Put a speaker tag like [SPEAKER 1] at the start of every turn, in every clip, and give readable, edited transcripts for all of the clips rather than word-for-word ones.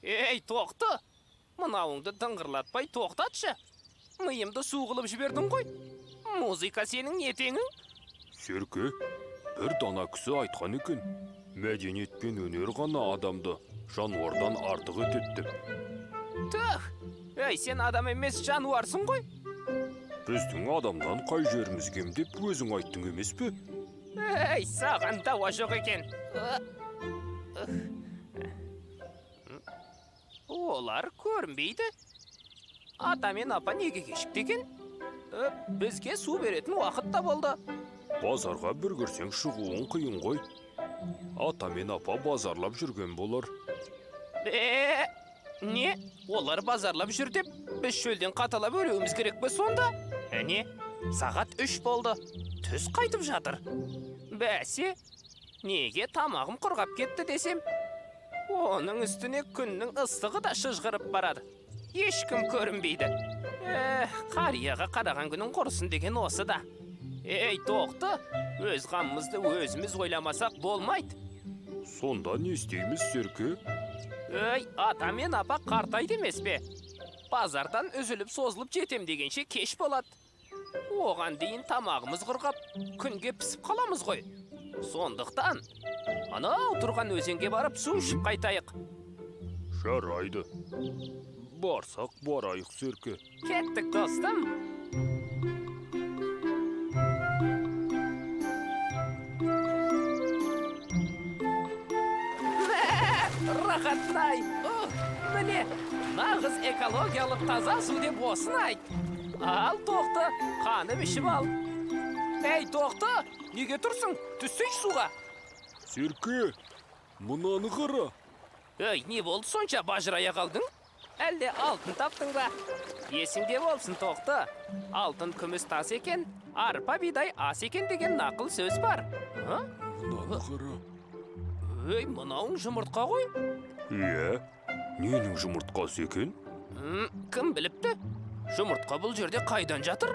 [SPEAKER 1] Ей, тоқты! Мынауыңды дыңғырлатпай тоқтатшы. Миымды су қылып жібердің ғой. Музыка сенің нетеңің?
[SPEAKER 2] Серке, бір дана кісі айтқан екен. Мәдениет пен өнер ғана адамды жануардан артық етеді деп.
[SPEAKER 1] Түх! Ей, сен адам емес жануарсың ғой?
[SPEAKER 2] Біздің адамнан қай жеріміз кем деп өзің айттың емес пе?
[SPEAKER 1] Ей, саған дауа жоқ екен. Олар көрінбейді. Ата мен апа неге кешікті екен? Бізге су беретін уақыт та болды.
[SPEAKER 2] Базарға бір кірсең шығуың қиын ғой. Ата мен апа базарлап жүрген болар.
[SPEAKER 1] Не? Олар базарлап жүр деп, біз шөлден қаталап өлеуіміз керек пе сонда? Әне, сағат 3 болды. Түс қайтып жатыр. Бәсе, неге тамағым құрғап кетті десем? Оның үстіне күннің ыстығы да шыжғырып барады. Ешкім көрінбейді. Қарияға қараған күнің құрысын деген осы да. Ей, тоқты, өз қамымызды өзіміз ойламасақ болмайды.
[SPEAKER 2] Сонда не істейміз, Серке?
[SPEAKER 1] Ей, ата мен апа қартайды емес пе? Базардан үзіліп созылып жетем дегенше кеш болады. Оған дейін тамағымыз құрғап, күнге пісіп қаламыз ғой. Сондықтан, анау тұрған өзенге барып су ішіп қайтайық.
[SPEAKER 2] Жарайды. Барсақ барайық, Серке.
[SPEAKER 1] Кеттік, достым. Рахат-ай! Міне, нағыз экологиялық таза су деп осын айт. Ал, тоқты, қанып ішіп ал. Ей, тоқты, неге тұрсың? Түссейші суға.
[SPEAKER 2] Серке, мұнаны қара.
[SPEAKER 1] Ей, не болды сонша бажырая қалдың? Әлде алтын таптың ба? Есіңде болсын, тоқты. Алтын күміс тас екен, арпа бидай ас екен деген нақыл сөз бар.
[SPEAKER 2] Мұнаны қара.
[SPEAKER 1] Ей, мынауың жұмыртқа ғой?
[SPEAKER 2] Иә, ненің жұмыртқасы екен?
[SPEAKER 1] Кім біліпті? Жұмыртқа бұл жерде қайдан жатыр?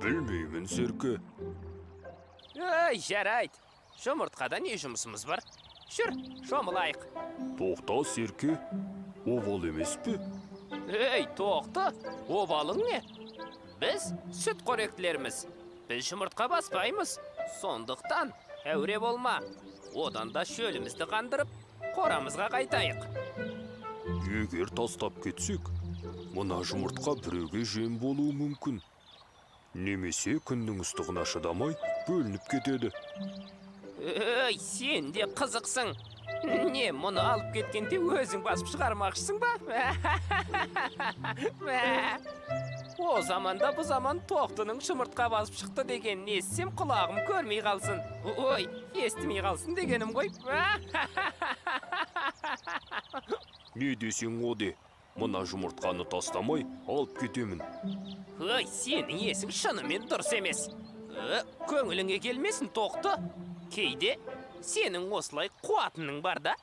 [SPEAKER 2] Білмеймін, Серке.
[SPEAKER 1] Ей, жарайды. Жұмыртқада не жұмысымыз бар? Жүр, шомылайық.
[SPEAKER 2] Тоқта, Серке, обал емес пе?
[SPEAKER 1] Ей, тоқты, обалың не? Біз сүт қоректілеріміз. Біз жұмыртқа баспаймыз. Сондықтан, әуре болма. Одан да шөлімізді қандырып, қорамызға қайтайық.
[SPEAKER 2] Егер тастап кетсек, мына жұмыртқа біреуге жем болуы мүмкін. Немесе күннің ыстығына шыдамай бөлініп кетеді.
[SPEAKER 1] Ей, сен де қызықсың. Не, мұны алып кеткенде өзің басып шығармақшысың ба? О заманда бұл заман тоқтының жұмыртқа басып шықты деген естісем құлағым көрмей қалсын. Ой, естімей қалсын дегенім ғой.
[SPEAKER 2] Не десең о де, мына жұмыртқаны тастамай алып кетемін.
[SPEAKER 1] Ой, сенің есің шынымен дұрыс емес. Көңіліңе келмесін, тоқты. Кейде сенің осылай қуатының бар да.